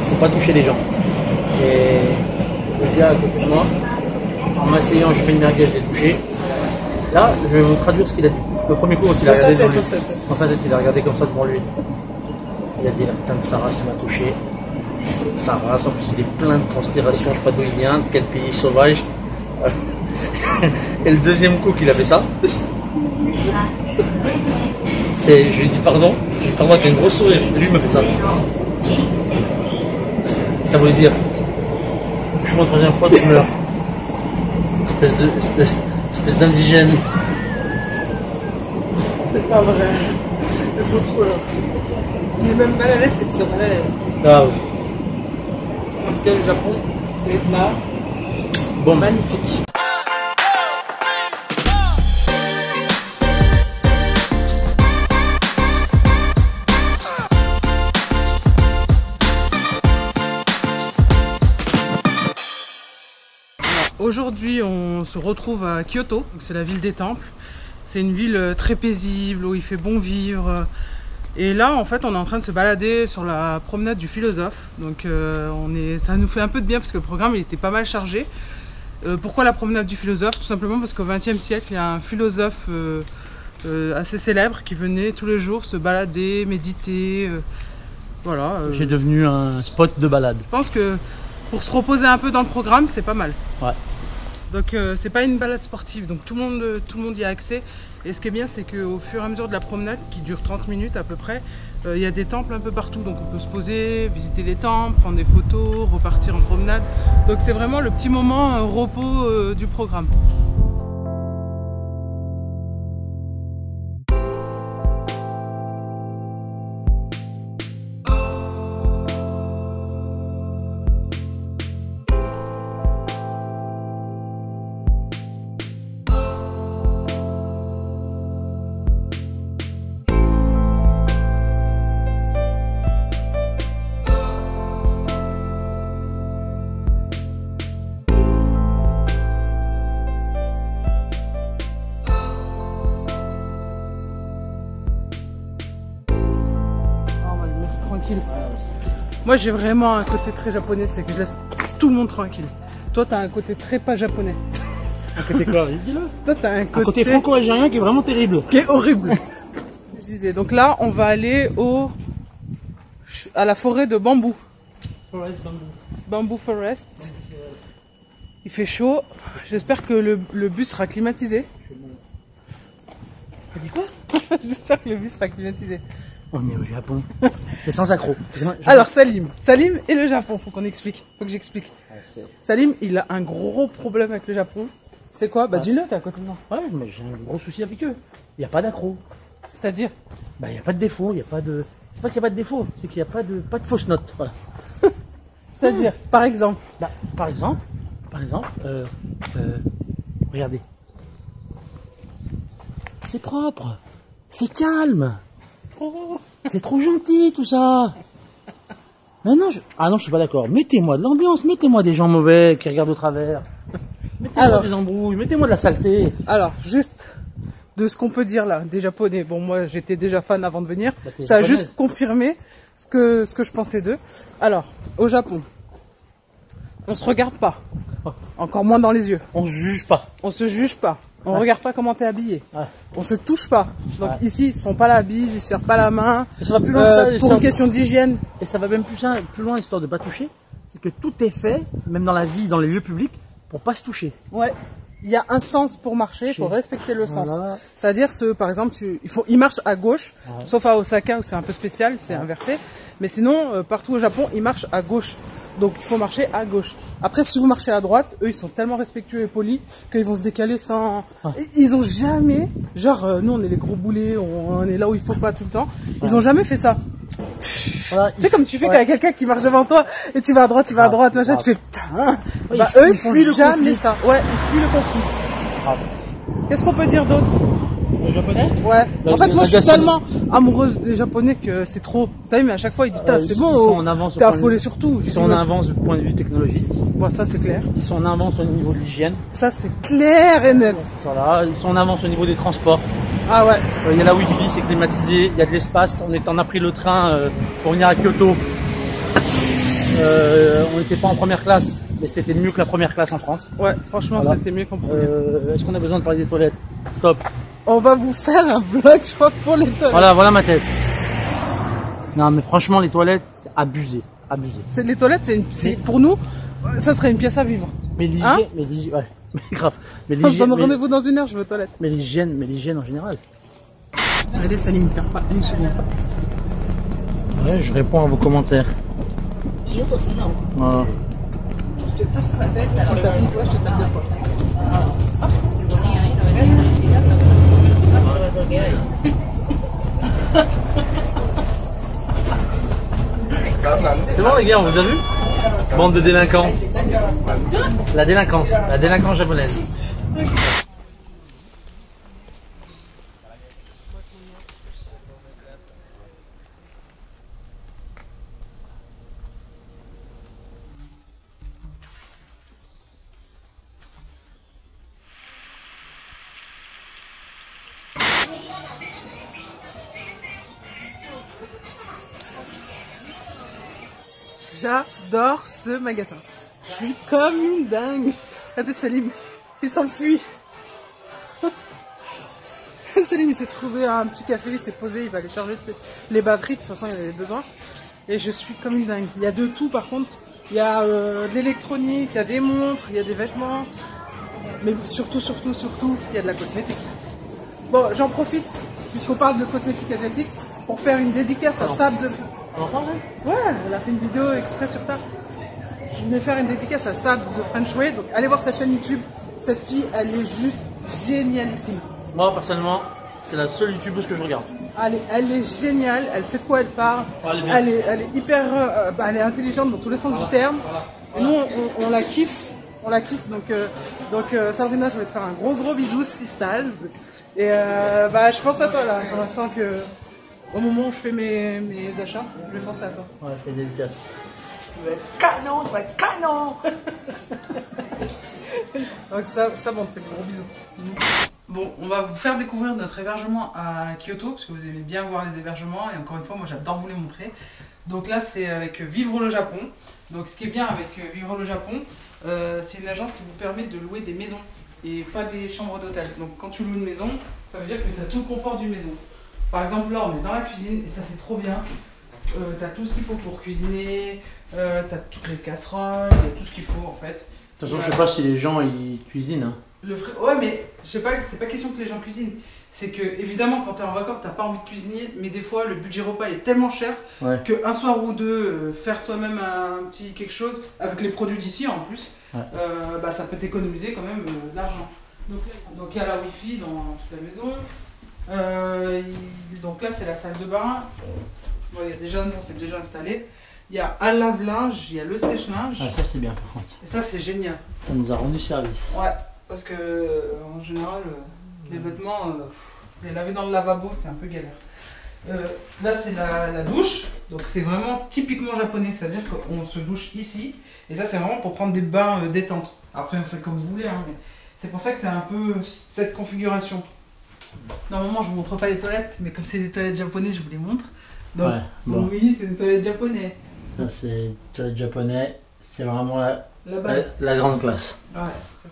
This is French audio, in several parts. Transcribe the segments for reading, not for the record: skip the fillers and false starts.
Faut pas toucher les gens. Et le gars à côté de moi, en m'asseyant, j'ai fait une merguez, je l'ai touché. Là, je vais vous traduire ce qu'il a dit. Le premier coup, il a regardé devant lui. Dans sa tête, il a regardé comme ça devant lui. Il a dit, la putain de Sarah, ça m'a touché. Sarah, en plus, il est plein de transpiration, je sais pas d'où il vient, de quel pays sauvage. Et le deuxième coup qu'il a fait ça, je lui ai dit pardon. Je lui ai dit pardon avec un gros sourire. Et lui, il m'a fait ça. Ça voulait dire, touche-moi une troisième fois, tu meurs. Espèce d'indigène. C'est pas vrai. Ils sont trop gentils. Il est même mal à l'aise que tu sois mal à l'aise. Ah oui. En tout cas, le Japon, c'est là. Bon, Magnifique. Aujourd'hui, on se retrouve à Kyoto, c'est la ville des temples. C'est une ville très paisible où il fait bon vivre. Et là, en fait, on est en train de se balader sur la promenade du philosophe. Donc, ça nous fait un peu de bien parce que le programme il était pas mal chargé. Pourquoi la promenade du philosophe? Tout simplement parce qu'au XXe siècle, il y a un philosophe assez célèbre qui venait tous les jours se balader, méditer. Voilà. J'ai devenu un spot de balade. Je pense que pour se reposer un peu dans le programme, c'est pas mal. Ouais. Donc c'est pas une balade sportive, donc tout le monde y a accès. Et ce qui est bien, c'est qu'au fur et à mesure de la promenade, qui dure 30 minutes à peu près, il y a des temples un peu partout. Donc on peut se poser, visiter les temples, prendre des photos, repartir en promenade. Donc c'est vraiment le petit moment repos du programme. Tranquille. Moi j'ai vraiment un côté très japonais, c'est que je laisse tout le monde tranquille. Toi t'as un côté très pas japonais. Un côté quoi? Dis-le. Toi t'as un côté franco-algérien qui est vraiment terrible. Qui est horrible. Je disais, donc là on va aller à la forêt de bambou. Bamboo Forest. Il fait chaud. J'espère que le bus sera climatisé. T'as dit quoi? J'espère que le bus sera climatisé. On est au Japon. C'est sans accroc. Alors Salim et le Japon, faut qu'on explique. Faut que j'explique. Salim, il a un gros problème avec le Japon. C'est quoi? Bah dis-le, t'es à côté de moi. Ouais, mais j'ai un gros souci avec eux. Il n'y a pas d'accro. C'est-à-dire? Bah il n'y a pas de défaut, il n'y a pas de... C'est pas qu'il n'y a pas de défaut, c'est qu'il n'y a pas de fausses notes. Voilà. C'est-à-dire, par exemple? Bah, par exemple, regardez. C'est propre, c'est calme. C'est trop gentil tout ça. Mais non, ah non, je suis pas d'accord. Mettez-moi de l'ambiance, mettez-moi des gens mauvais qui regardent au travers. Mettez-moi des embrouilles, mettez-moi de la saleté. Alors, juste de ce qu'on peut dire là, des Japonais. Bon, moi j'étais déjà fan avant de venir. Ça a juste confirmé ce que je pensais d'eux. Alors, au Japon, on se regarde pas. Encore moins dans les yeux. On se juge pas. On se juge pas. On regarde pas comment t'es habillé. On se touche pas. Donc ici, ils se font pas la bise, ils se serrent pas la main. Et ça va plus loin que ça. Pour une question d'hygiène. Et ça va même plus loin, histoire de pas toucher. C'est que tout est fait, même dans la vie, dans les lieux publics, pour pas se toucher. Ouais. Il y a un sens pour marcher, il faut respecter le sens. C'est-à-dire, par exemple, il marche à gauche, sauf à Osaka où c'est un peu spécial, c'est inversé. Mais sinon, partout au Japon, il marche à gauche. Donc il faut marcher à gauche. Après, si vous marchez à droite, eux ils sont tellement respectueux et polis qu'ils vont se décaler sans... Ils ont jamais... Genre, nous on est les gros boulets, on est là où il faut pas tout le temps. Ils ont jamais fait ça. Voilà, tu sais comme tu fais quand il y a quelqu'un qui marche devant toi et tu vas à droite, machin, tu fais putain. Bah eux ils fuient jamais ça. Ouais, ils fuient le conflit. Qu'est-ce qu'on peut dire d'autre? japonais? Ouais. En fait, moi, je suis gastronomie. tellement amoureuse des Japonais que c'est trop. Vous savez, mais à chaque fois, ils disent, c'est Ils bon, sont en avance. t'es affolé sur tout. Ils sont en avance du point de vue technologique. Bon, ça, c'est clair. Ils sont en avance au niveau de l'hygiène. Ça, c'est clair et net. Voilà. Ils sont en avance au niveau des transports. Ah ouais. Il y a la wifi, c'est climatisé, il y a de l'espace. On a pris le train pour venir à Kyoto. On n'était pas en première classe, mais c'était mieux que la première classe en France. Ouais, franchement, Voilà. c'était mieux qu'en première. Est-ce qu'on a besoin de parler des toilettes? Stop. On va vous faire un vlog, je crois, pour les toilettes. Voilà ma tête. Non, mais franchement, les toilettes, c'est abusé. Abusé. Les toilettes, pour nous, ça serait une pièce à vivre. Mais l'hygiène, Hein ouais, mais grave. Mais On se l'hygiène, donne rendez-vous dans 1 heure, je veux aux toilettes. mais l'hygiène en général. Regardez, Salim, il perd pas une seconde. Ouais, je réponds à vos commentaires. Voilà. Je te tape sur la tête, tu tapes une fois, je te tape 2 fois. C'est bon les gars, on vous a vu? Bande de délinquants. La délinquance japonaise. J'adore ce magasin. Je suis comme une dingue. Regardez Salim, il s'enfuit. Salim, il s'est trouvé un petit café, il s'est posé, il va aller charger les batteries. De toute façon, il en avait besoin. Et je suis comme une dingue. Il y a de tout par contre. Il y a de l'électronique, il y a des montres, il y a des vêtements. Mais surtout, il y a de la cosmétique. Bon, j'en profite, puisqu'on parle de cosmétique asiatique, pour faire une dédicace à Sab the... Ouais, elle a fait une vidéo exprès sur ça. Je vais faire une dédicace à Sab the French Way. Donc allez voir sa chaîne YouTube. Cette fille, elle est juste génialissime. Moi personnellement, c'est la seule youtubeuse que je regarde. Elle est géniale, elle sait de quoi elle parle. Elle est hyper, elle est intelligente dans tous les sens du terme. Et nous, on la kiffe. On la kiffe. Donc Sabrina, je vais te faire un gros bisou, sisters. Et je pense à toi là, pour l'instant que au moment où je fais mes achats, je vais penser à toi. Ouais, c'est dédicace. Tu vas être canon. Donc ça, bon, on te fait des gros bisous. Bon, on va vous faire découvrir notre hébergement à Kyoto, parce que vous aimez bien voir les hébergements, et encore une fois, moi j'adore vous les montrer. Donc là, c'est avec Vivre le Japon. Donc ce qui est bien avec Vivre le Japon, c'est une agence qui vous permet de louer des maisons, et pas des chambres d'hôtel. Donc quand tu loues une maison, ça veut dire que tu as tout le confort d'une maison. Par exemple, là, on est dans la cuisine, et ça c'est trop bien. Tu as tout ce qu'il faut pour cuisiner, tu as toutes les casseroles, il y a tout ce qu'il faut en fait. De toute façon, je sais pas si les gens ils cuisinent. Hein. Ouais, mais je sais pas, c'est pas question que les gens cuisinent. C'est que, évidemment, quand t'es en vacances, t'as pas envie de cuisiner, mais des fois, le budget repas est tellement cher qu'un soir ou deux, faire soi-même un petit quelque chose, avec les produits d'ici en plus, ça peut t'économiser quand même de l'argent. Donc il y a la wifi dans toute la maison. Donc là, c'est la salle de bain. Bon, c'est déjà installé. Il y a un lave-linge, il y a le sèche-linge. Ah, ça c'est bien par contre. Et ça, c'est génial. Ça nous a rendu service. Ouais, parce que en général, les vêtements, les laver dans le lavabo, c'est un peu galère. Là, c'est la douche. Donc, c'est vraiment typiquement japonais. C'est-à-dire qu'on se douche ici. Et ça, c'est vraiment pour prendre des bains détente. Après, on fait comme vous voulez. Hein, mais c'est pour ça que c'est un peu cette configuration. Normalement, je vous montre pas les toilettes. Mais comme c'est des toilettes japonais, je vous les montre. Donc, bon. Oui, c'est des toilettes japonais. Là, c'est toilette japonais. C'est vraiment la grande classe. Ouais, ça.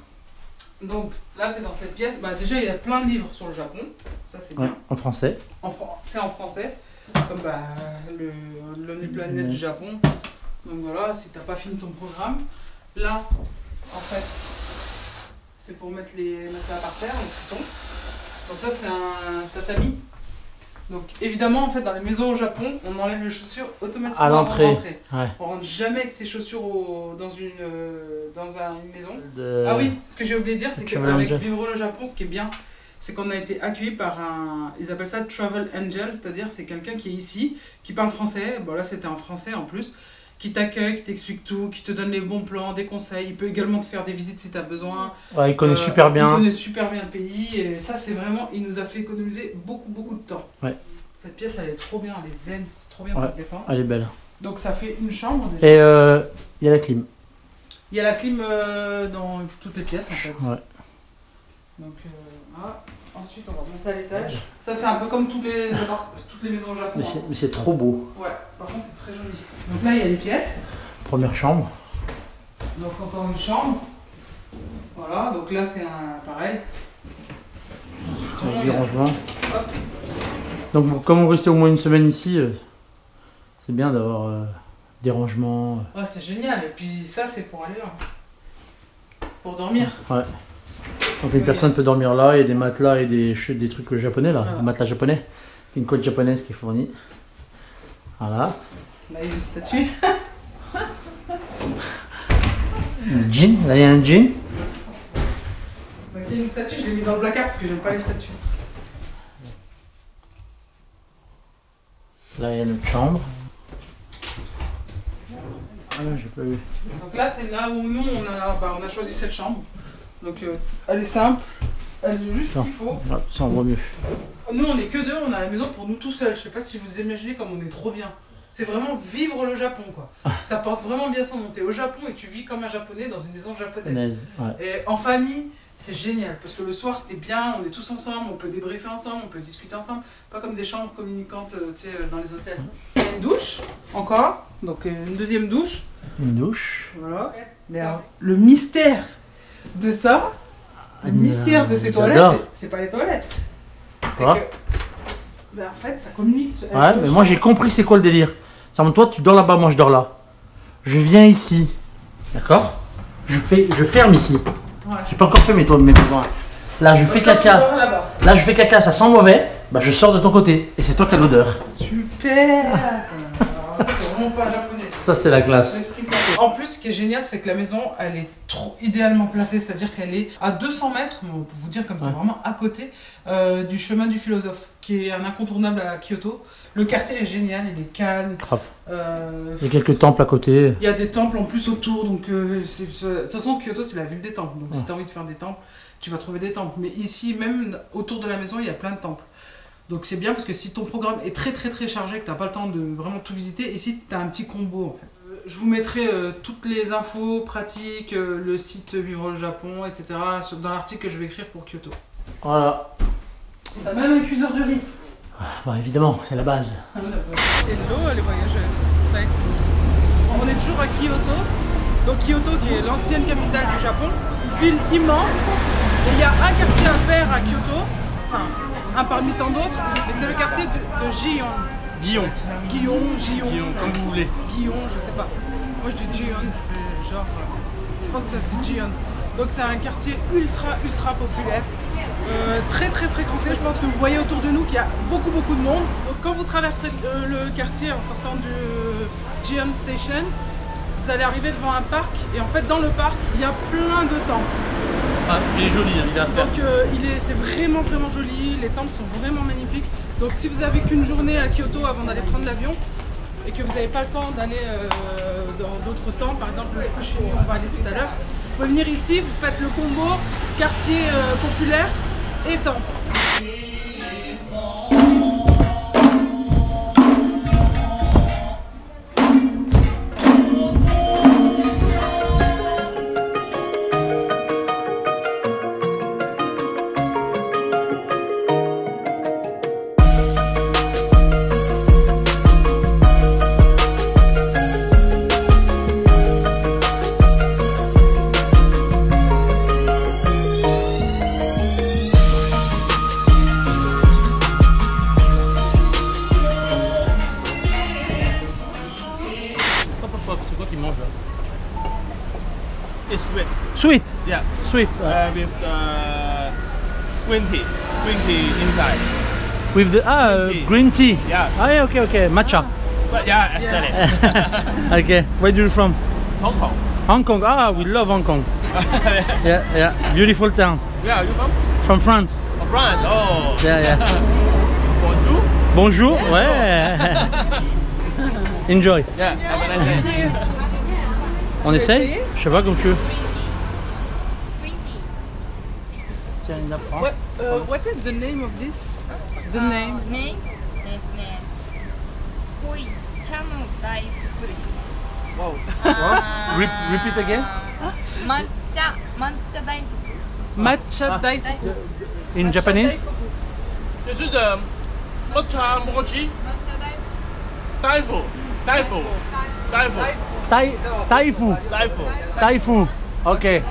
Donc là, tu es dans cette pièce. Déjà, il y a plein de livres sur le Japon. Ça, c'est bien. En français. C'est en français. Comme le planète du Japon. Donc voilà, si tu n'as pas fini ton programme. Là, en fait, c'est pour mettre les matelas par terre, les futons. Donc ça, c'est un tatami. Donc évidemment, en fait, dans les maisons au Japon, on enlève les chaussures automatiquement à l'entrée. Ouais. On rentre jamais avec ses chaussures dans une maison. Ah oui, ce que j'ai oublié de dire, c'est qu'avec Vivre le Japon, ce qui est bien, c'est qu'on a été accueillis par ils appellent ça Travel Angel, c'est-à-dire c'est quelqu'un qui est ici, qui parle français. Bon là, c'était en français en plus, qui t'accueille, qui t'explique tout, qui te donne les bons plans, des conseils. Il peut également te faire des visites si tu as besoin. Ouais, il connaît super bien. Il connaît super bien le pays. Et ça, c'est vraiment, il nous a fait économiser beaucoup de temps. Ouais. Cette pièce, elle est trop bien, elle est zen, c'est trop bien pour se détendre. Elle est belle. Donc ça fait une chambre déjà. Et il y a la clim. Il y a la clim dans toutes les pièces en fait. Ouais. Donc voilà. Ensuite, on va monter à l'étage. Ça, c'est un peu comme toutes les maisons au Japon. Mais c'est trop beau. Ouais, par contre, c'est très joli. Donc là, il y a les pièces. Première chambre. Donc encore une chambre. Voilà, donc là, c'est pareil. Du rangement. Donc, comme on restait au moins une semaine ici, c'est bien d'avoir des rangements. Ouais, c'est génial. Et puis ça, c'est pour aller là. Pour dormir. Ouais. Donc une personne peut dormir là, il y a des matelas et des trucs japonais là, des matelas japonais, une couette japonaise qui est fournie. Voilà. Là il y a une statue. Un jean, là il y a un jean. Donc il y a une statue, je l'ai mis dans le placard parce que j'aime pas les statues. Là il y a notre chambre. Ah là j'ai pas vu. Donc là c'est là où nous on a choisi cette chambre. Donc elle est simple, elle est juste ce qu'il faut. Ça en vaut mieux. Nous on est que deux, on a la maison pour nous tout seuls. Je sais pas si vous imaginez comme on est trop bien. C'est vraiment vivre le Japon quoi. Ça porte vraiment bien son nom. T'es au Japon et tu vis comme un japonais dans une maison japonaise. Ouais. Et en famille, c'est génial parce que le soir t'es bien, on est tous ensemble, on peut débriefer ensemble, on peut discuter ensemble. Pas comme des chambres communicantes tu sais, dans les hôtels. Il y a une douche encore, donc une deuxième douche. Une douche. Voilà. Mais alors, le mystère de ça, le mystère de ces toilettes, c'est pas les toilettes. C'est que, ben en fait, ça communique. Ouais, mais moi j'ai compris c'est quoi le délire. Toi tu dors là-bas, moi je dors là. Je viens ici, d'accord? Je ferme ici. Ouais. J'ai pas encore fait mes besoins. Là je fais caca. Là je fais caca, ça sent mauvais. Bah je sors de ton côté et c'est toi qui as l'odeur. Super. C'est vraiment pas japonais. Ça c'est la classe. En plus, ce qui est génial, c'est que la maison, elle est trop idéalement placée, c'est-à-dire qu'elle est à 200 mètres, pour vous dire comme c'est vraiment à côté, du chemin du philosophe, qui est un incontournable à Kyoto. Le quartier est génial, il est calme. Grave. Il y a quelques temples à côté. Il y a des temples en plus autour, donc de toute façon, Kyoto, c'est la ville des temples. Donc si tu as envie de faire des temples, tu vas trouver des temples. Mais ici, même autour de la maison, il y a plein de temples. Donc c'est bien parce que si ton programme est très chargé, que tu n'as pas le temps de vraiment tout visiter, ici tu as un petit combo en fait. Je vous mettrai toutes les infos pratiques, le site Vivre le Japon, etc. dans l'article que je vais écrire pour Kyoto. Voilà. Tu as même un cuiseur de riz. Bah évidemment, c'est la base. Hello les voyageurs. Ouais. On est toujours à Kyoto. Donc Kyoto qui est l'ancienne capitale du Japon. Ville immense. Et il y a un quartier à faire à Kyoto. Enfin, un parmi tant d'autres, mais c'est le quartier de Gion. Gion, comme vous voulez. Gion, je sais pas. Moi je dis Gion, genre, je pense que ça se dit Gion. Donc c'est un quartier ultra populaire, très fréquenté. Je pense que vous voyez autour de nous qu'il y a beaucoup de monde. Donc quand vous traversez le quartier en sortant du Gion Station, vous allez arriver devant un parc et en fait dans le parc il y a plein de temples. Ah, il est joli, il a à faire. Donc c'est vraiment joli, les temples sont vraiment magnifiques. Donc si vous avez qu'une journée à Kyoto avant d'aller prendre l'avion et que vous n'avez pas le temps d'aller dans d'autres temples, par exemple le Fushimi, on va aller tout à l'heure, vous pouvez venir ici, vous faites le combo quartier populaire et temple. C'est quoi qu'ils mangent là? It's sweet. Sweet? Yeah. Sweet. With green tea inside. With the green tea. Yeah. Ah yeah, okay. Matcha. But yeah, actually. Okay. Where do you from? Hong Kong. Hong Kong. Ah, we love Hong Kong. Yeah. Beautiful town. Where are you from? From France. From France. Oh. Yeah. Bonjour. Bonjour. Ouais. Enjoy. Yeah, have a nice day. On essaye? essayer? Je sais pas comme tu veux. Tiens, Lina, prends. What is the name of this? The name? ね、濃い茶の大福です。 Wow. あー Repeat again. 抹茶大福。 Matcha Ah. Daifuku. In Japanese? C'est juste matcha mochi. 抹茶大福。 Taifu. Taifu. Taifu. Taifu. Taifu. Taifu. Ok. Donc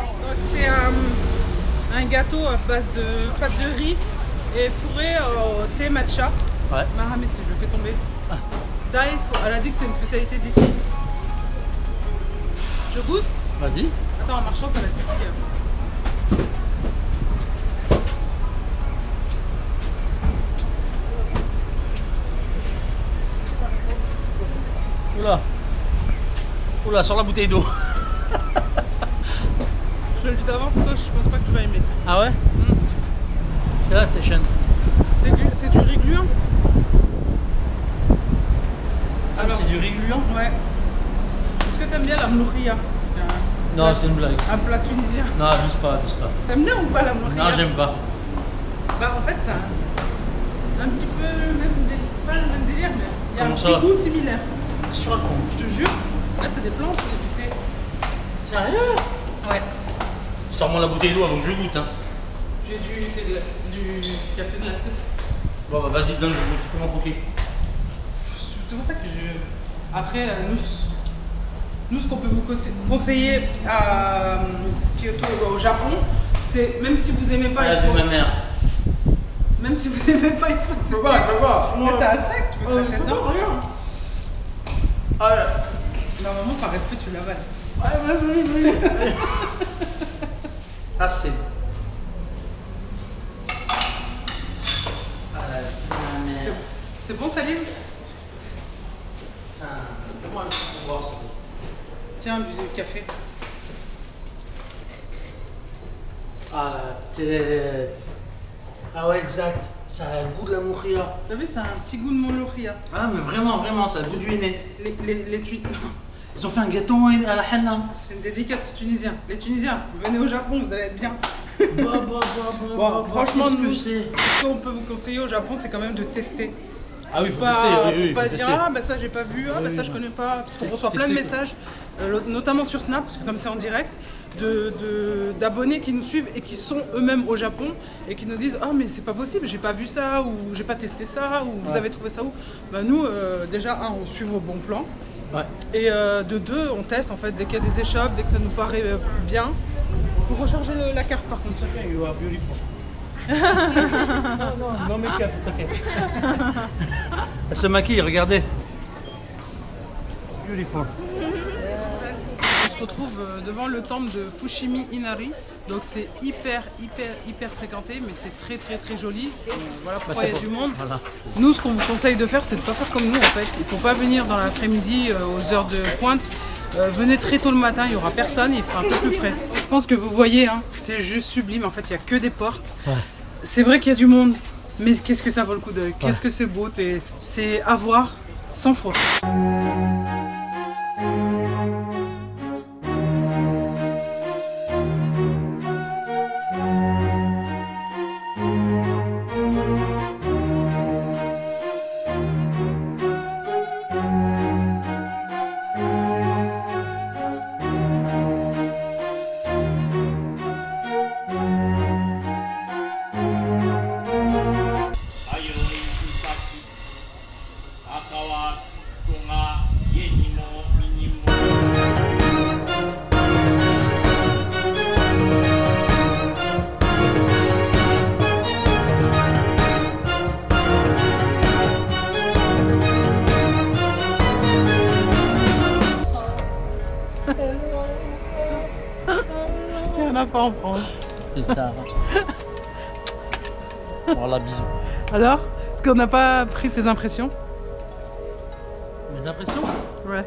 c'est un gâteau à base de pâte de riz et fourré au thé matcha. Ouais. Mahamé, si je le fais tomber. Daifuku, elle a dit que c'était une spécialité d'ici. Je goûte? Vas-y. Attends, en marchant, ça va être compliqué. Oula. Oula, sur la bouteille d'eau. Je te le dis d'avance, toi, je pense pas que tu vas aimer. Ah ouais? C'est la station. C'est du riz gluant. Ah, c'est du riz gluant? Ouais. Est-ce que t'aimes bien la mlouria? Non, c'est une blague. Un plat tunisien. Non, abuse pas, abuse pas. T'aimes bien ou pas la mlouria? Non, j'aime pas. Bah en fait, ça a un petit peu le même délire. Pas le même délire, mais il y a Comment un ça? petit goût similaire. Qu'est-ce que tu racontes? Je te jure. Là, c'est des plantes et du thé. Sérieux? Ouais. Sors-moi la bouteille d'eau avant que je goûte. Hein. J'ai du thé glacé, du café glacé. Bon, bah vas-y, donne, je goûte. Comment croquer? C'est pour ça que je. Après, nous, ce qu'on peut vous conseiller à Kyoto, au Japon, c'est même si vous aimez pas, Ah, il c'est faut. ma mère. Même si vous aimez pas, il faut tester. Je peux pas. Mais t'as un sac, tu peux cracher dedans. Ah ouais. Normalement, par respect, tu l'avales. Oui. Assez. Ah la mère. C'est bon, Salim? Putain, comment elle peut voir ça? Tiens, du café. Ah la tête. Ah ouais, exact. Ça a le goût de la mouria. Vous savez, c'est un petit goût de molokhia. Ah mais vraiment, ça a le goût du henné. Les Ils ont fait un gâteau à la henna. C'est une dédicace aux Tunisiens. Les Tunisiens, venez au Japon, vous allez être bien. Bon, Franchement, qu'est-ce nous, que c'est? ce qu'on peut vous conseiller au Japon, c'est quand même de tester. Ah oui, il faut Pas, tester. faut pas dire ah bah ça j'ai pas vu, ah bah ça je connais pas, parce qu'on reçoit plein de Tester, messages, notamment sur Snap, parce que comme c'est en direct, d'abonnés qui nous suivent et qui sont eux-mêmes au Japon et qui nous disent ah mais c'est pas possible, j'ai pas vu ça ou j'ai pas testé ça ou vous avez trouvé ça où. Bah nous déjà on suit vos bons plans. Ouais. Et de deux, on teste en fait dès qu'il y a des échoppes, dès que ça nous paraît bien. Faut recharger la carte par contre. It's okay, you are beautiful. no make-up, it's okay. Elle se maquille, regardez. Beautiful. On se retrouve devant le temple de Fushimi Inari. Donc c'est hyper fréquenté, mais c'est très joli. Voilà pourquoi il y a du monde. Voilà. Nous, ce qu'on vous conseille de faire, c'est de ne pas faire comme nous en fait. Il ne faut pas venir dans l'après-midi aux heures de pointe. Venez très tôt le matin, il n'y aura personne, il fera un peu plus frais. Je pense que vous voyez, hein, c'est juste sublime. En fait, il n'y a que des portes. Ouais. C'est vrai qu'il y a du monde, mais qu'est-ce que ça vaut le coup d'œil? Qu'est-ce que c'est beau, c'est à voir 100 fois. Il n'y en a pas en France. Putain. Voilà, bisous. Alors, est-ce qu'on n'a pas pris tes impressions? Mes impressions? Ouais.